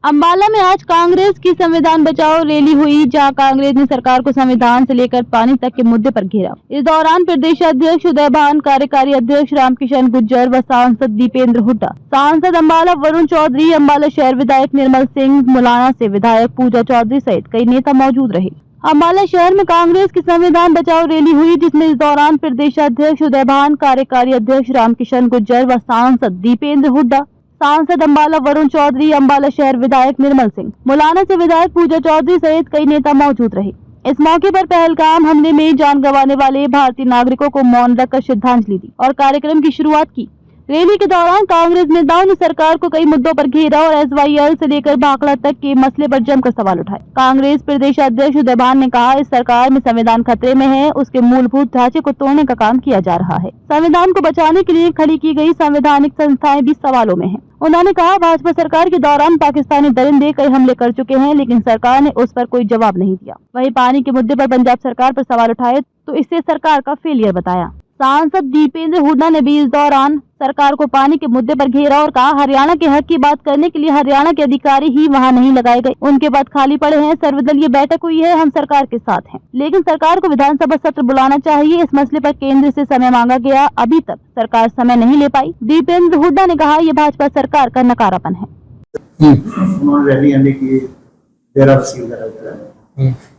अंबाला में आज कांग्रेस की संविधान बचाओ रैली हुई, जहां कांग्रेस ने सरकार को संविधान से लेकर पानी तक के मुद्दे पर घेरा। इस दौरान प्रदेश अध्यक्ष उदय भान, कार्यकारी अध्यक्ष रामकिशन गुर्जर व सांसद दीपेंद्र हुड्डा, सांसद अंबाला वरुण चौधरी, अंबाला शहर विधायक निर्मल सिंह, मुलाना से विधायक पूजा चौधरी सहित कई नेता मौजूद रहे। अंबाला शहर में कांग्रेस की संविधान बचाओ रैली हुई, जिसमें इस दौरान प्रदेश अध्यक्ष उदय भान, कार्यकारी अध्यक्ष रामकिशन गुर्जर व सांसद दीपेंद्र हुड्डा, सांसद अंबाला वरुण चौधरी, अंबाला शहर विधायक निर्मल सिंह, मुलाना से विधायक पूजा चौधरी सहित कई नेता मौजूद रहे। इस मौके पर पहलगाम हमले में जान गंवाने वाले भारतीय नागरिकों को मौन रखकर श्रद्धांजलि दी और कार्यक्रम की शुरुआत की। रैली के दौरान कांग्रेस नेताओं ने सरकार को कई मुद्दों पर घेरा और SYL से लेकर भाखड़ा तक के मसले पर जमकर सवाल उठाए। कांग्रेस प्रदेश अध्यक्ष उदय भान ने कहा, इस सरकार में संविधान खतरे में है, उसके मूलभूत ढांचे को तोड़ने का काम किया जा रहा है। संविधान को बचाने के लिए खड़ी की गई संवैधानिक संस्थाएं भी सवालों में हैं। उन्होंने कहा, भाजपा सरकार के दौरान पाकिस्तानी दरिंदे कई हमले कर चुके हैं, लेकिन सरकार ने उस पर कोई जवाब नहीं दिया। वहीं पानी के मुद्दे पर पंजाब सरकार पर सवाल उठाए तो इसे सरकार का फेलियर बताया। सांसद दीपेंद्र हुड्डा ने भी इस दौरान सरकार को पानी के मुद्दे पर घेरा और कहा, हरियाणा के हक की बात करने के लिए हरियाणा के अधिकारी ही वहां नहीं लगाए गए, उनके पद खाली पड़े हैं। सर्वदलीय बैठक हुई है, हम सरकार के साथ हैं, लेकिन सरकार को विधानसभा सत्र बुलाना चाहिए। इस मसले पर केंद्र से समय मांगा गया, अभी तक सरकार समय नहीं ले पाई। दीपेंद्र हुड्डा ने कहा, ये भाजपा सरकार का नकारापन है।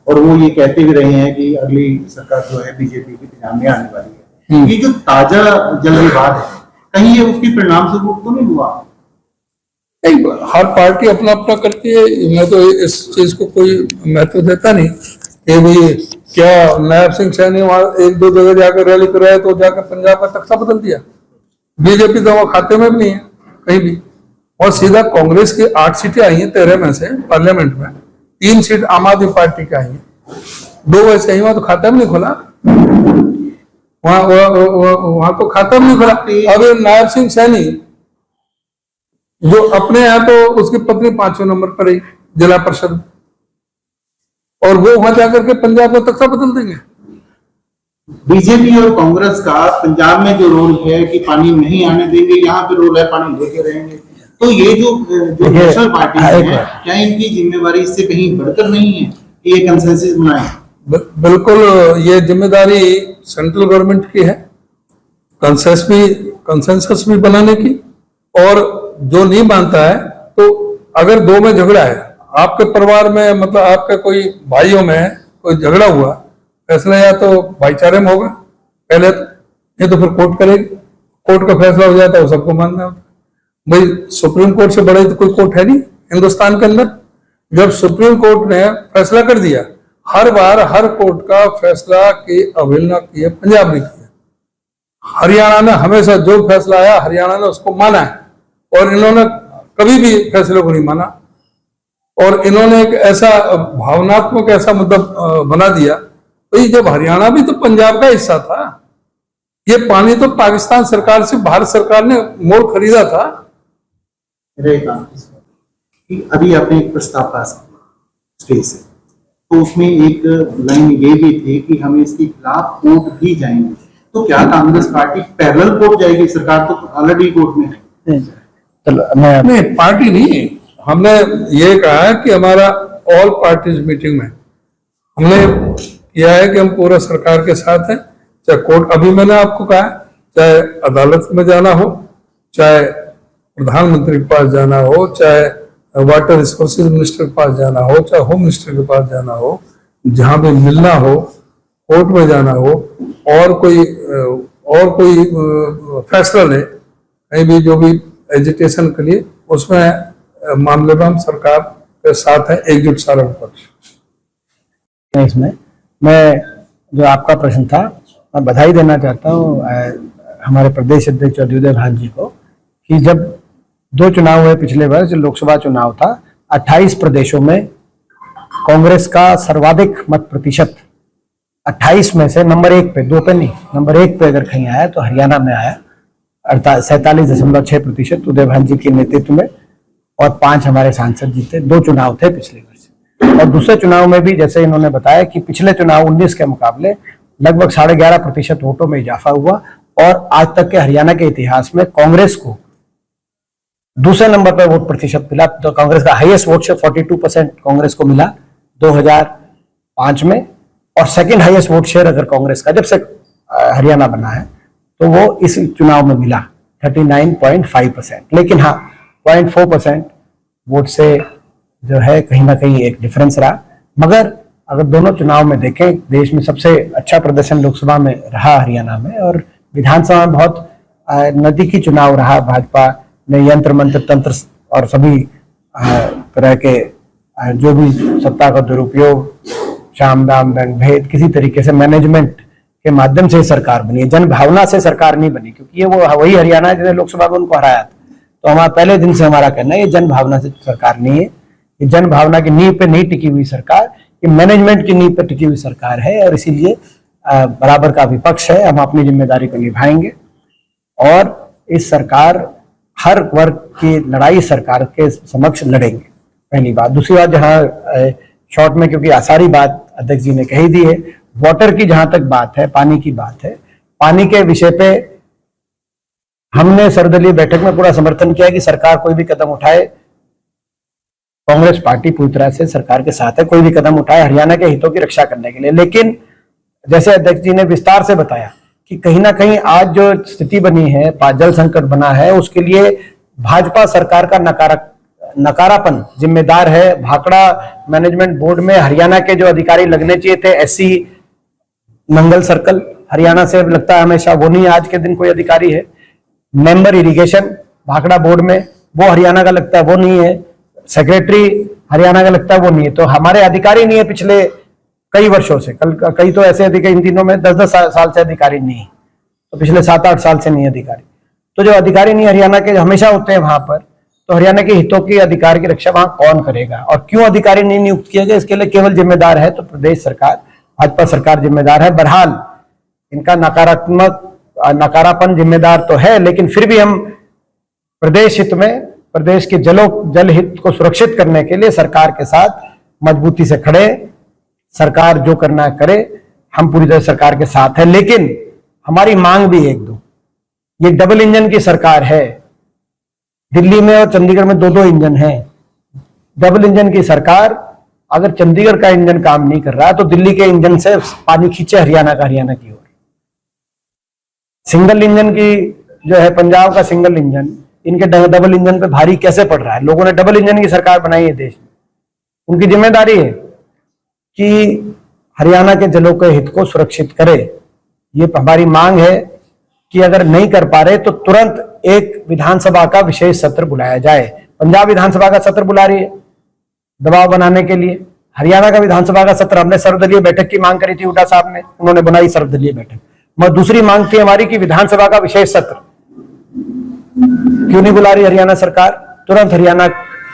और वो ये कहते भी रहे हैं कि अगली सरकार जो है बीजेपी की सामने आने वाली है। ये जो ताजा जल विवाद है, कहीं ये उसकी परिणाम स्वरूप तो नहीं हुआ? हर पार्टी अपना अपना करती है, मैं तो इस चीज को कोई महत्व देता नहीं कि भाई क्या नायब सिंह सैनी वहां एक दो जगह जाकर रैली कराया तो जाकर पंजाब का तख्ता बदल दिया। बीजेपी तो वहां खाते में भी नहीं है कहीं भी, और सीधा कांग्रेस की 8 सीटें आई हैं 13 में से पार्लियामेंट में, 3 सीट आम आदमी पार्टी की आई है, 2 वैसे ही वहां तो खाता भी नहीं खोला, वहां तो खाता भी नहीं खोला। अब नायब सिंह सैनी जो अपने यहाँ तो उसकी पत्नी 5वें नंबर पर रही जिला परिषद, और वो वहां जाकर के पंजाब का तख्ता बदल देंगे। बीजेपी और कांग्रेस का पंजाब में जो रोल है कि पानी नहीं आने देंगे, यहाँ पे रोल है पानी लेके रहेंगे, तो ये जो नेशनल पार्टी है, क्या इनकी जिम्मेवारी इससे कहीं बढ़कर नहीं है कि ये कंसेंसस बनाए? बिल्कुल, ये जिम्मेदारी सेंट्रल गवर्नमेंट की है, कंसेंसस भी बनाने की, और जो नहीं मानता है तो अगर 2 में झगड़ा है, आपके परिवार में मतलब आपके कोई भाइयों में कोई झगड़ा हुआ, फैसला या तो भाईचारे में होगा पहले तो, ये तो फिर कोर्ट करेगी, कोर्ट का फैसला हो जाता है वो सबको मानना होता है। भाई सुप्रीम कोर्ट से बड़े तो कोई कोर्ट है नहीं हिंदुस्तान के अंदर। जब सुप्रीम कोर्ट ने फैसला कर दिया, हर बार हर कोर्ट का फैसला की अवहेलना की है पंजाब ने की है। हरियाणा ने हमेशा जो फैसला आया हरियाणा ने उसको माना है, और इन्होंने कभी भी फैसले को नहीं माना, और इन्होंने एक ऐसा भावनात्मक ऐसा मुद्दा बना दिया। तो जब हरियाणा भी तो पंजाब का हिस्सा था, ये पानी तो पाकिस्तान सरकार से भारत सरकार ने मोल खरीदा था। अभी आपने एक प्रस्ताव पास किया स्टेज से, तो उसमें एक लाइन ये भी थी कि हम इसके खिलाफ कोर्ट भी जाएंगे, तो क्या कांग्रेस पार्टी पैरेलल कोर्ट जाएगी? सरकार तो ऑलरेडी कोर्ट में है। नहीं, पार्टी नहीं, हमने ये कहा है कि हमारा ऑल पार्टीज मीटिंग में हमने किया है कि हम पूरा सरकार के साथ हैं, चाहे कोर्ट, अभी मैंने आपको कहा चाहे अदालत में जाना हो, चाहे प्रधानमंत्री के पास जाना हो, चाहे वाटर रिसोर्सेज मिनिस्टर के पास जाना हो, चाहे होम मिनिस्टर के पास जाना हो, जहां भी मिलना हो, कोर्ट में जाना हो, और कोई फैसला ले कहीं भी जो भी एजुकेशन के लिए, उसमें मामले में हम सरकार के साथ हैं, एकजुट सारा विपक्ष। इसमें मैं जो आपका प्रश्न था, मैं बधाई देना चाहता हूँ हमारे प्रदेश अध्यक्ष उदय भान जी को, कि जब 2 चुनाव हुए पिछले वर्ष, लोकसभा चुनाव था, 28 प्रदेशों में कांग्रेस का सर्वाधिक मत प्रतिशत 28 में से नंबर 1 पे, 2 पे नहीं, नंबर 1 पे अगर कहीं आया तो हरियाणा में आया, 47.6% उदय भान जी के नेतृत्व में, और 5 हमारे सांसद जीते। 2 चुनाव थे पिछले वर्ष, और दूसरे चुनाव में भी जैसे इन्होंने बताया कि पिछले चुनाव 19 के मुकाबले लगभग 11.5% वोटों में इजाफा हुआ, और आज तक के हरियाणा के इतिहास में कांग्रेस को दूसरे नंबर पर वोट प्रतिशत मिला, तो कांग्रेस का हाईएस्ट वोट शेयर 42% कांग्रेस को मिला 2005 में, और सेकंड हाईएस्ट वोट शेयर अगर कांग्रेस का जब से हरियाणा बना है तो वो इस चुनाव में मिला 39.5%। लेकिन हाँ 0.4% वोट से जो है कहीं ना कहीं एक डिफरेंस रहा। मगर अगर दोनों चुनाव में देखें, देश में सबसे अच्छा प्रदर्शन लोकसभा में रहा हरियाणा में, और विधानसभा में बहुत नजदीकी चुनाव रहा। भाजपा ने यंत्र मंत्र तंत्र और सभी तरह के जो भी सत्ता का दुरुपयोग, शाम दाम दंड भेद, किसी तरीके से मैनेजमेंट के माध्यम से सरकार बनी है, जन भावना से सरकार नहीं बनी, क्योंकि ये वो वही हरियाणा है जिसने लोकसभा में उनको हराया था। तो हमारा पहले दिन से हमारा कहना है ये जन भावना से सरकार नहीं है, ये जन भावना की नींव पे नहीं टिकी हुई सरकार, ये मैनेजमेंट की नींव पे टिकी हुई सरकार है, और इसीलिए बराबर का विपक्ष है। हम अपनी जिम्मेदारी को निभाएंगे और इस सरकार हर वर्ग की लड़ाई सरकार के समक्ष लड़ेंगे, पहली बात। दूसरी बात, जहां शॉर्ट में, क्योंकि आसारी बात अध्यक्ष जी ने कही दी है, वाटर की जहां तक बात है, पानी की बात है, पानी के विषय पे हमने सर्वदलीय बैठक में पूरा समर्थन किया कि सरकार कोई भी कदम उठाए, कांग्रेस पार्टी पूरी तरह से सरकार के साथ है, कोई भी कदम उठाए हरियाणा के हितों की रक्षा करने के लिए। लेकिन जैसे अध्यक्ष जी ने विस्तार से बताया कि कहीं ना कहीं आज जो स्थिति बनी है, जल संकट बना है, उसके लिए भाजपा सरकार का नकारापन जिम्मेदार है। भाखड़ा मैनेजमेंट बोर्ड में हरियाणा के जो अधिकारी लगने चाहिए थे, एससी मंगल सर्कल हरियाणा से लगता है हमेशा, वो नहीं आज के दिन कोई अधिकारी है। मेंबर इरिगेशन भाखड़ा बोर्ड में वो हरियाणा का लगता है, वो नहीं है। सेक्रेटरी हरियाणा का लगता है, वो नहीं है। तो हमारे अधिकारी नहीं है पिछले कई वर्षों से, कई तो ऐसे अधिकारी इन दिनों में 10-10 साल से अधिकारी नहीं है, तो पिछले 7-8 साल से नहीं अधिकारी। तो जो अधिकारी नहीं हरियाणा के हमेशा होते हैं वहां पर, तो हरियाणा के हितों की अधिकार की रक्षा वहां कौन करेगा, और क्यों अधिकारी नहीं नियुक्त किए गए, इसके लिए केवल जिम्मेदार है तो प्रदेश सरकार, भाजपा सरकार जिम्मेदार है। बहरहाल इनका नकारापन जिम्मेदार तो है, लेकिन फिर भी हम प्रदेश हित में, प्रदेश के जल हित को सुरक्षित करने के लिए सरकार के साथ मजबूती से खड़े। सरकार जो करना है करे, हम पूरी तरह सरकार के साथ है। लेकिन हमारी मांग भी एक दो, ये डबल इंजन की सरकार है, दिल्ली में और चंडीगढ़ में 2-2 इंजन हैं। डबल इंजन की सरकार, अगर चंडीगढ़ का इंजन काम नहीं कर रहा है तो दिल्ली के इंजन से पानी खींचे हरियाणा का, हरियाणा की ओर। सिंगल इंजन की जो है, पंजाब का सिंगल इंजन इनके डबल इंजन पे भारी कैसे पड़ रहा है। लोगों ने डबल इंजन की सरकार बनाई है देश में, उनकी जिम्मेदारी है कि हरियाणा के जलों के हित को सुरक्षित करे। ये हमारी मांग है कि अगर नहीं कर पा रहे तो तुरंत एक विधानसभा का विशेष सत्र बुलाया जाए। पंजाब विधानसभा का सत्र बुला रही है दबाव बनाने के लिए, हरियाणा का विधानसभा का सत्र, हमने सर्वदलीय बैठक की मांग करी थी, हुड्डा साहब ने, उन्होंने बनाई सर्वदलीय बैठक। मगर दूसरी मांग थी हमारी कि विधानसभा का विशेष सत्र क्यों नहीं बुला रही हरियाणा सरकार, तुरंत हरियाणा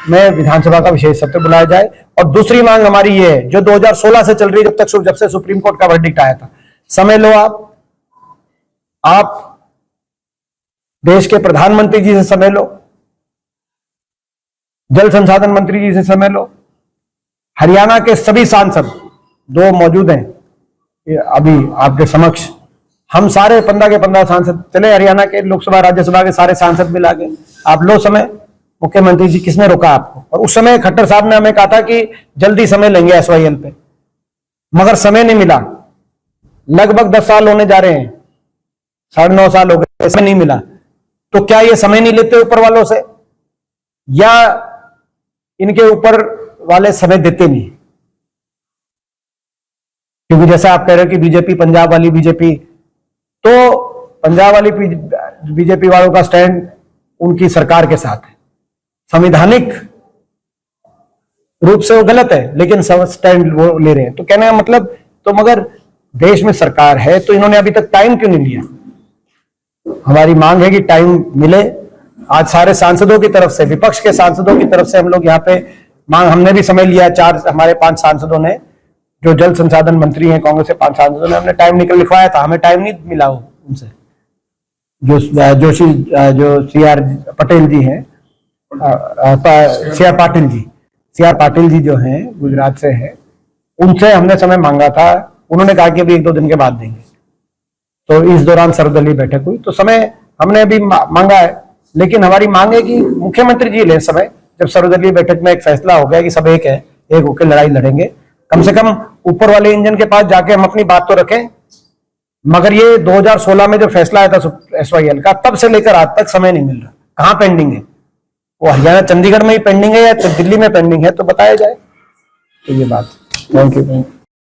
में विधानसभा का विशेष सत्र बुलाया जाए। और दूसरी मांग हमारी ये है, जो 2016 से चल रही है, जब से सुप्रीम कोर्ट का वर्डिक्ट आया था, समय लो आप देश के प्रधानमंत्री जी से समय लो, जल संसाधन मंत्री जी से समय लो, हरियाणा के सभी सांसद, 2 मौजूद हैं अभी आपके समक्ष, हम सारे 15 के 15 सांसद चले, हरियाणा के लोकसभा राज्यसभा के सारे सांसद मिला के आप लो समय। मुख्यमंत्री जी किसने रोका आपको? और उस समय खट्टर साहब ने हमें कहा था कि जल्दी समय लेंगे एसवाईएल पे, मगर समय नहीं मिला। लगभग 10 साल होने जा रहे हैं, 9.5 साल हो गए, समय नहीं मिला। तो क्या ये समय नहीं लेते ऊपर वालों से, या इनके ऊपर वाले समय देते नहीं? क्योंकि जैसा आप कह रहे हो कि बीजेपी, पंजाब वाली बीजेपी, तो पंजाब वाली बीजेपी वालों का स्टैंड उनकी सरकार के साथ है, संवैधानिक रूप से वो गलत है, लेकिन स्टैंड वो ले रहे हैं। तो कहने का मतलब, तो मगर देश में सरकार है तो इन्होंने अभी तक टाइम क्यों नहीं लिया? हमारी मांग है कि टाइम मिले। आज सारे सांसदों की तरफ से, विपक्ष के सांसदों की तरफ से हम लोग यहाँ पे मांग, हमने भी समय लिया, हमारे 5 सांसदों ने, जो जल संसाधन मंत्री हैं कांग्रेस के 5 सांसदों ने, हमने टाइम लिखवाया था, हमें टाइम नहीं मिला उनसे। जो सीआर पटेल जी हैं, सीआर पाटिल जी जो हैं गुजरात से हैं, उनसे हमने समय मांगा था, उन्होंने कहा कि अभी 1-2 दिन के बाद देंगे। तो इस दौरान सर्वदलीय बैठक हुई, तो समय हमने अभी मांगा है, लेकिन हमारी मांग है कि मुख्यमंत्री जी ले समय, जब सर्वदलीय बैठक में एक फैसला हो गया कि सब एक है, एक होकर लड़ाई लड़ेंगे, कम से कम ऊपर वाले इंजन के पास जाके हम अपनी बात तो रखें। मगर ये 2016 में जो फैसला आया था SYL का, तब से लेकर आज तक समय नहीं मिल रहा। कहाँ पेंडिंग है? वो हरियाणा चंडीगढ़ में ही पेंडिंग है या दिल्ली में पेंडिंग है तो बताया जाए। तो ये बात। Thank you.